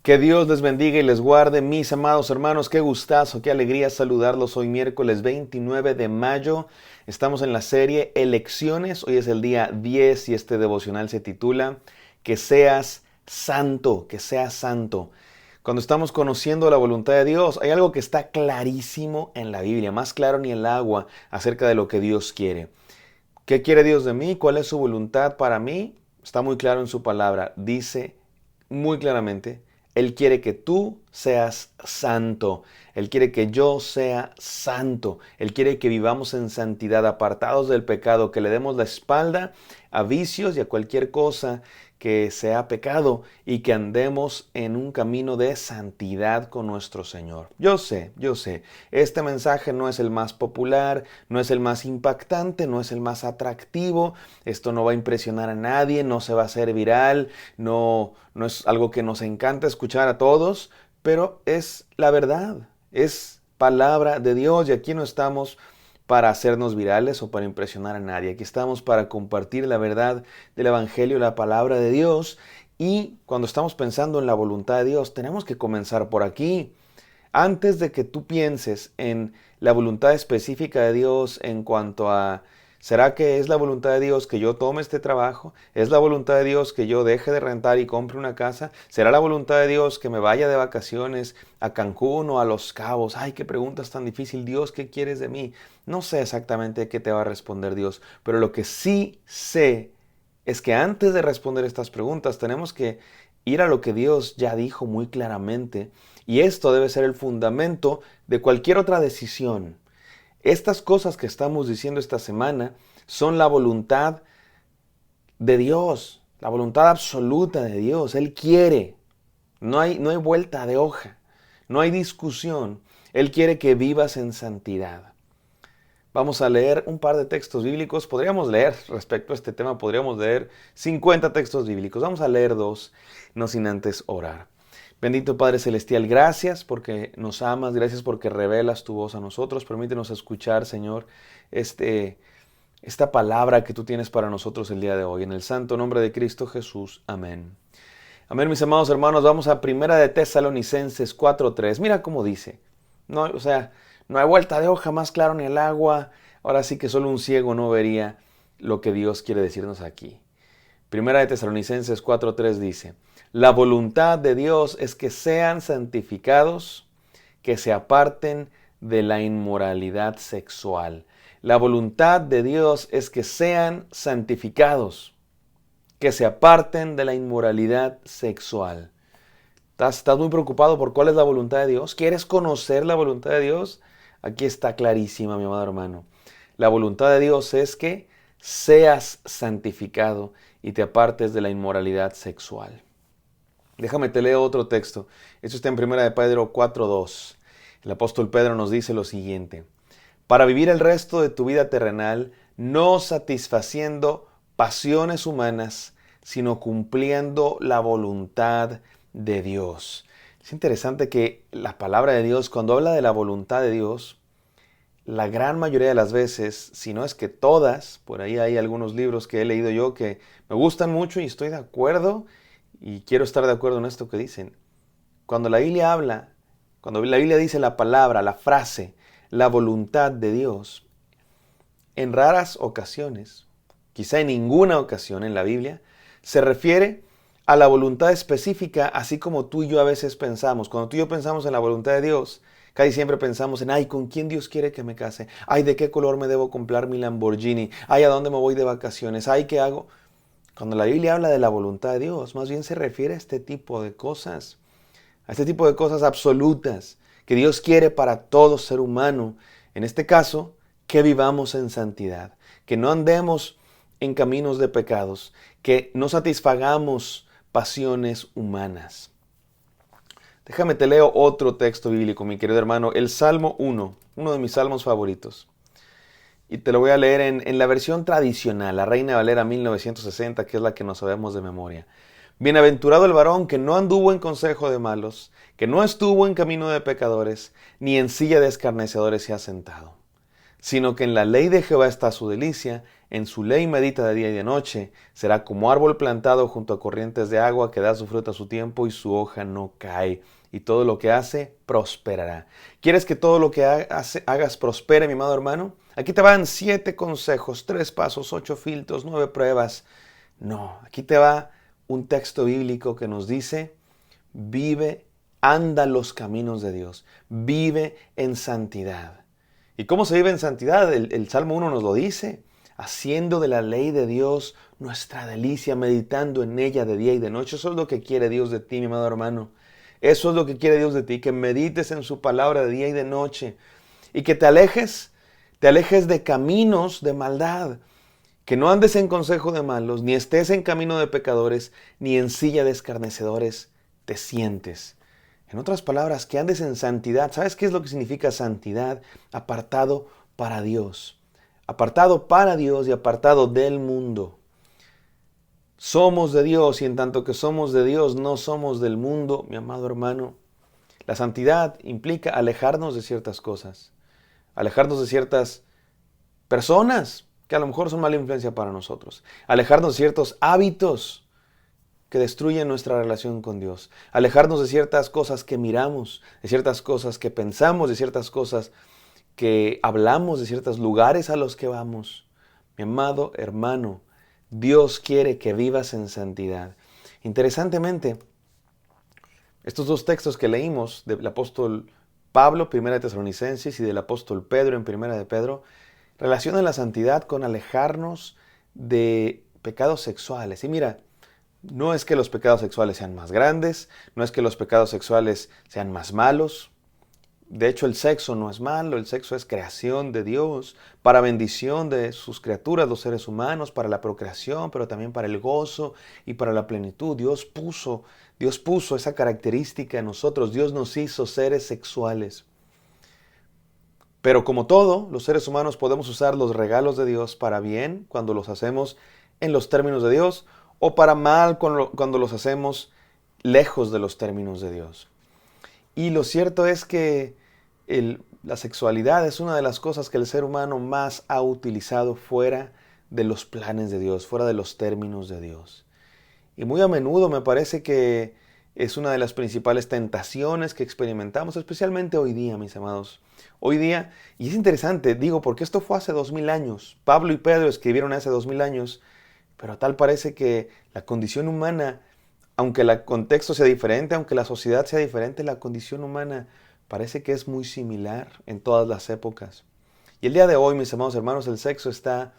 Que Dios les bendiga y les guarde, mis amados hermanos. Qué gustazo, qué alegría saludarlos hoy miércoles 29 de mayo. Estamos en la serie Elecciones. Hoy es el día 10 y este devocional se titula Que seas santo, que seas santo. Cuando estamos conociendo la voluntad de Dios, hay algo que está clarísimo en la Biblia, más claro ni el agua, acerca de lo que Dios quiere. ¿Qué quiere Dios de mí? ¿Cuál es su voluntad para mí? Está muy claro en su palabra. Dice muy claramente, Él quiere que tú seas santo. Él quiere que yo sea santo. Él quiere que vivamos en santidad, apartados del pecado, que le demos la espalda a vicios y a cualquier cosa que sea pecado y que andemos en un camino de santidad con nuestro Señor. Yo sé, este mensaje no es el más popular, no es el más impactante, no es el más atractivo, esto no va a impresionar a nadie, no se va a hacer viral, no es algo que nos encanta escuchar a todos, pero es la verdad, es palabra de Dios y aquí no estamos para hacernos virales o para impresionar a nadie. Aquí estamos para compartir la verdad del Evangelio, la palabra de Dios. Y cuando estamos pensando en la voluntad de Dios, tenemos que comenzar por aquí. Antes de que tú pienses en la voluntad específica de Dios en cuanto a, ¿será que es la voluntad de Dios que yo tome este trabajo? ¿Es la voluntad de Dios que yo deje de rentar y compre una casa? ¿Será la voluntad de Dios que me vaya de vacaciones a Cancún o a Los Cabos? Ay, qué preguntas tan difícil. Dios, ¿qué quieres de mí? No sé exactamente qué te va a responder Dios, pero lo que sí sé es que antes de responder estas preguntas tenemos que ir a lo que Dios ya dijo muy claramente, y esto debe ser el fundamento de cualquier otra decisión. Estas cosas que estamos diciendo esta semana son la voluntad de Dios, la voluntad absoluta de Dios. Él quiere, no hay vuelta de hoja, no hay discusión. Él quiere que vivas en santidad. Vamos a leer un par de textos bíblicos. Podríamos leer, respecto a este tema, podríamos leer 50 textos bíblicos. Vamos a leer dos, no sin antes orar. Bendito Padre Celestial, gracias porque nos amas, gracias porque revelas tu voz a nosotros. Permítenos escuchar, Señor, esta palabra que tú tienes para nosotros el día de hoy. En el santo nombre de Cristo Jesús. Amén. Amén, mis amados hermanos. Vamos a Primera de Tesalonicenses 4:3. Mira cómo dice. No, no hay vuelta de hoja, más claro ni el agua. Ahora sí que solo un ciego no vería lo que Dios quiere decirnos aquí. Primera de Tesalonicenses 4:3 dice, la voluntad de Dios es que sean santificados, que se aparten de la inmoralidad sexual. La voluntad de Dios es que sean santificados, que se aparten de la inmoralidad sexual. ¿Estás muy preocupado por cuál es la voluntad de Dios? ¿Quieres conocer la voluntad de Dios? Aquí está clarísima, mi amado hermano. La voluntad de Dios es que seas santificado y te apartes de la inmoralidad sexual. Déjame te leo otro texto. Esto está en 1 de Pedro 4:2. El apóstol Pedro nos dice lo siguiente. Para vivir el resto de tu vida terrenal, no satisfaciendo pasiones humanas, sino cumpliendo la voluntad de Dios. Es interesante que la palabra de Dios, cuando habla de la voluntad de Dios, la gran mayoría de las veces, si no es que todas, por ahí hay algunos libros que he leído yo que me gustan mucho y estoy de acuerdo y quiero estar de acuerdo en esto que dicen. Cuando la Biblia habla, cuando la Biblia dice la palabra, la frase, la voluntad de Dios, en raras ocasiones, quizá en ninguna ocasión en la Biblia, se refiere a la voluntad específica, así como tú y yo a veces pensamos. Cuando tú y yo pensamos en la voluntad de Dios, casi siempre pensamos en, ay, ¿con quién Dios quiere que me case? Ay, ¿de qué color me debo comprar mi Lamborghini? Ay, ¿a dónde me voy de vacaciones? Ay, ¿qué hago? Cuando la Biblia habla de la voluntad de Dios, más bien se refiere a este tipo de cosas, a este tipo de cosas absolutas que Dios quiere para todo ser humano. En este caso, que vivamos en santidad, que no andemos en caminos de pecados, que no satisfagamos pasiones humanas. Déjame te leo otro texto bíblico, mi querido hermano, el Salmo 1, uno de mis salmos favoritos. Y te lo voy a leer en la versión tradicional, la Reina Valera 1960, que es la que nos sabemos de memoria. Bienaventurado el varón que no anduvo en consejo de malos, que no estuvo en camino de pecadores, ni en silla de escarnecedores se ha sentado. sino que en la ley de Jehová está su delicia, en su ley medita de día y de noche. Será como árbol plantado junto a corrientes de agua, que da su fruto a su tiempo y su hoja no cae. Y todo lo que hace, prosperará. ¿Quieres que todo lo que hagas prospere, mi amado hermano? Aquí te van 7 consejos, 3 pasos, 8 filtros, 9 pruebas. No, aquí te va un texto bíblico que nos dice, vive, anda los caminos de Dios, vive en santidad. ¿Y cómo se vive en santidad? El Salmo 1 nos lo dice, haciendo de la ley de Dios nuestra delicia, meditando en ella de día y de noche. Eso es lo que quiere Dios de ti, mi amado hermano. Eso es lo que quiere Dios de ti, que medites en su palabra de día y de noche. Y que te alejes de caminos de maldad. Que no andes en consejo de malos, ni estés en camino de pecadores, ni en silla de escarnecedores te sientes. En otras palabras, que andes en santidad. ¿Sabes qué es lo que significa santidad? Apartado para Dios. Apartado para Dios y apartado del mundo. Somos de Dios y en tanto que somos de Dios, no somos del mundo, mi amado hermano. La santidad implica alejarnos de ciertas cosas. Alejarnos de ciertas personas que a lo mejor son mala influencia para nosotros. Alejarnos de ciertos hábitos que destruyen nuestra relación con Dios. Alejarnos de ciertas cosas que miramos, de ciertas cosas que pensamos, de ciertas cosas que hablamos, de ciertos lugares a los que vamos. Mi amado hermano, Dios quiere que vivas en santidad. Interesantemente, estos 2 textos que leímos del apóstol Pablo, 1 Tesalonicenses, y del apóstol Pedro en 1 de Pedro, relacionan la santidad con alejarnos de pecados sexuales. Y mira, no es que los pecados sexuales sean más grandes, no es que los pecados sexuales sean más malos. De hecho, el sexo no es malo, el sexo es creación de Dios, para bendición de sus criaturas, los seres humanos, para la procreación, pero también para el gozo y para la plenitud. Dios puso esa característica en nosotros, Dios nos hizo seres sexuales. Pero como todo, los seres humanos podemos usar los regalos de Dios para bien cuando los hacemos en los términos de Dios, o para mal cuando los hacemos lejos de los términos de Dios. Y lo cierto es que la sexualidad es una de las cosas que el ser humano más ha utilizado fuera de los planes de Dios, fuera de los términos de Dios. Y muy a menudo me parece que es una de las principales tentaciones que experimentamos, especialmente hoy día, mis amados. Hoy día, y es interesante, digo, porque esto fue hace 2000 años. Pablo y Pedro escribieron hace 2000 años, pero tal parece que la condición humana, aunque el contexto sea diferente, aunque la sociedad sea diferente, la condición humana parece que es muy similar en todas las épocas. Y el día de hoy, mis amados hermanos, el sexo está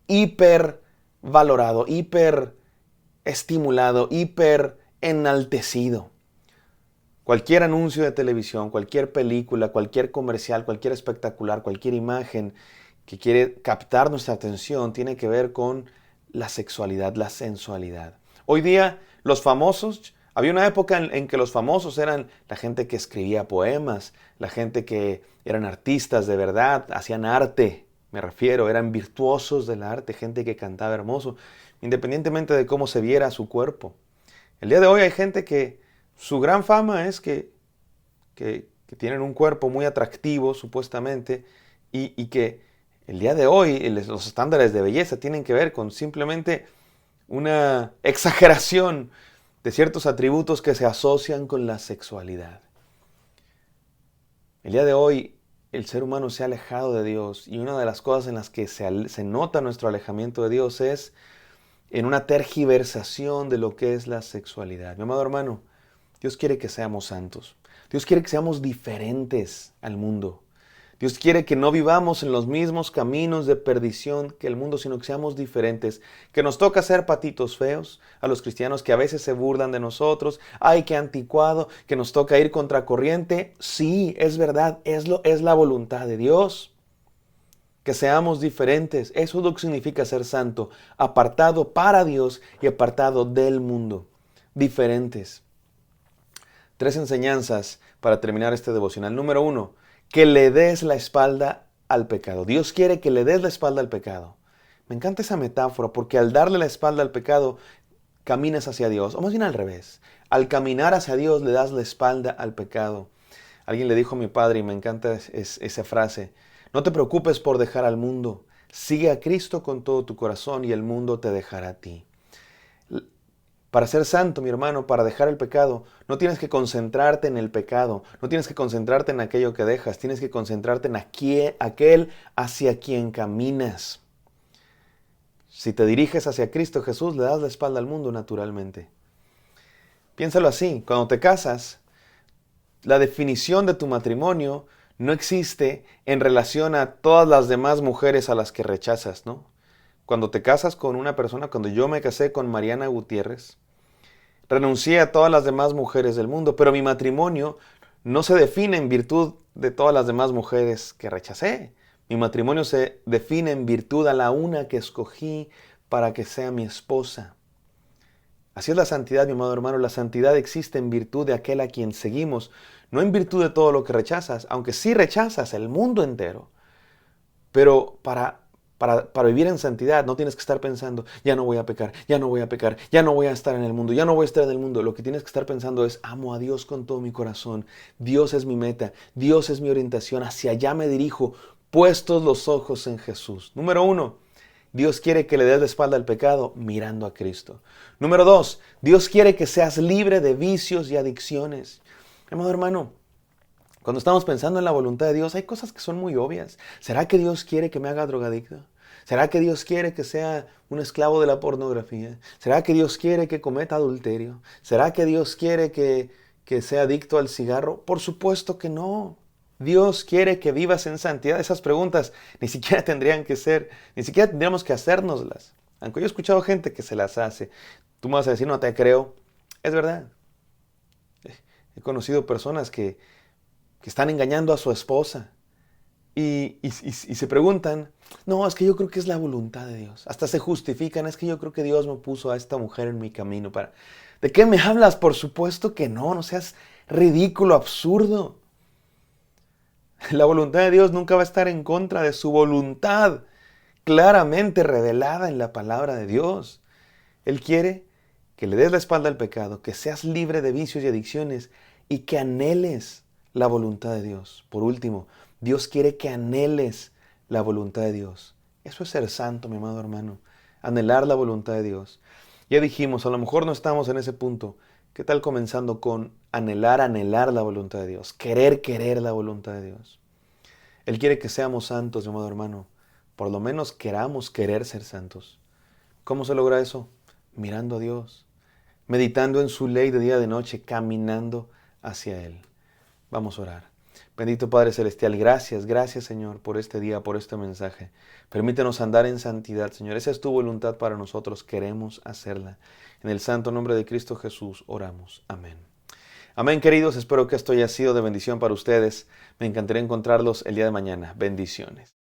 hiper valorado, hiper estimulado, hiper enaltecido. Cualquier anuncio de televisión, cualquier película, cualquier comercial, cualquier espectacular, cualquier imagen que quiere captar nuestra atención tiene que ver con la sexualidad, la sensualidad. Hoy día los famosos, había una época en que los famosos eran la gente que escribía poemas, la gente que eran artistas de verdad, hacían arte, me refiero, eran virtuosos del arte, gente que cantaba hermoso, independientemente de cómo se viera su cuerpo. El día de hoy hay gente que su gran fama es que tienen un cuerpo muy atractivo, supuestamente, y que el día de hoy los estándares de belleza tienen que ver con simplemente una exageración de ciertos atributos que se asocian con la sexualidad. El día de hoy el ser humano se ha alejado de Dios y una de las cosas en las que se nota nuestro alejamiento de Dios es en una tergiversación de lo que es la sexualidad. Mi amado hermano, Dios quiere que seamos santos. Dios quiere que seamos diferentes al mundo. Dios quiere que no vivamos en los mismos caminos de perdición que el mundo, sino que seamos diferentes. Que nos toca ser patitos feos a los cristianos que a veces se burlan de nosotros. ¡Ay, qué anticuado! Que nos toca ir contracorriente. Sí, es verdad, es la voluntad de Dios. Que seamos diferentes. Eso es lo que significa ser santo. Apartado para Dios y apartado del mundo. Diferentes. 3 enseñanzas para terminar este devocional. Número 1. Que le des la espalda al pecado. Dios quiere que le des la espalda al pecado. Me encanta esa metáfora porque al darle la espalda al pecado, caminas hacia Dios. O más bien al revés. Al caminar hacia Dios, le das la espalda al pecado. Alguien le dijo a mi padre, y me encanta esa frase, No te preocupes por dejar al mundo. Sigue a Cristo con todo tu corazón y el mundo te dejará a ti. Para ser santo, mi hermano, para dejar el pecado, no tienes que concentrarte en el pecado, no tienes que concentrarte en aquello que dejas, tienes que concentrarte en aquel hacia quien caminas. Si te diriges hacia Cristo Jesús, le das la espalda al mundo naturalmente. Piénsalo así, cuando te casas, la definición de tu matrimonio no existe en relación a todas las demás mujeres a las que rechazas, ¿no? Cuando te casas con una persona, cuando yo me casé con Mariana Gutiérrez, renuncié a todas las demás mujeres del mundo, pero mi matrimonio no se define en virtud de todas las demás mujeres que rechacé. Mi matrimonio se define en virtud a la una que escogí para que sea mi esposa. Así es la santidad, mi amado hermano. La santidad existe en virtud de aquel a quien seguimos, no en virtud de todo lo que rechazas, aunque sí rechazas el mundo entero. Pero para vivir en santidad no tienes que estar pensando, ya no voy a pecar, ya no voy a pecar, ya no voy a estar en el mundo, ya no voy a estar en el mundo. Lo que tienes que estar pensando es, amo a Dios con todo mi corazón. Dios es mi meta, Dios es mi orientación, hacia allá me dirijo, puestos los ojos en Jesús. Número 1. Dios quiere que le des la espalda al pecado mirando a Cristo. Número 2, Dios quiere que seas libre de vicios y adicciones. Amado hermano, cuando estamos pensando en la voluntad de Dios, hay cosas que son muy obvias. ¿Será que Dios quiere que me haga drogadicto? ¿Será que Dios quiere que sea un esclavo de la pornografía? ¿Será que Dios quiere que cometa adulterio? ¿Será que Dios quiere que sea adicto al cigarro? Por supuesto que no. Dios quiere que vivas en santidad. Esas preguntas ni siquiera ni siquiera tendríamos que hacérnoslas. Aunque yo he escuchado gente que se las hace. Tú me vas a decir, no te creo. Es verdad. He conocido personas que están engañando a su esposa y se preguntan, no, es que yo creo que es la voluntad de Dios. Hasta se justifican, es que yo creo que Dios me puso a esta mujer en mi camino para... ¿De qué me hablas? Por supuesto que no, no seas ridículo, absurdo. La voluntad de Dios nunca va a estar en contra de su voluntad, claramente revelada en la palabra de Dios. Él quiere que le des la espalda al pecado, que seas libre de vicios y adicciones y que anheles la voluntad de Dios. Por último, Dios quiere que anheles la voluntad de Dios. Eso es ser santo, mi amado hermano. Anhelar la voluntad de Dios. Ya dijimos, a lo mejor no estamos en ese punto. ¿Qué tal comenzando con anhelar la voluntad de Dios? Querer la voluntad de Dios. Él quiere que seamos santos, mi amado hermano. Por lo menos querer ser santos. ¿Cómo se logra eso? Mirando a Dios. Meditando en su ley de día y de noche, caminando hacia Él. Vamos a orar. Bendito Padre Celestial, gracias Señor por este día, por este mensaje. Permítenos andar en santidad, Señor. Esa es tu voluntad para nosotros, queremos hacerla. En el santo nombre de Cristo Jesús oramos. Amén. Amén, queridos. Espero que esto haya sido de bendición para ustedes. Me encantaría encontrarlos el día de mañana. Bendiciones.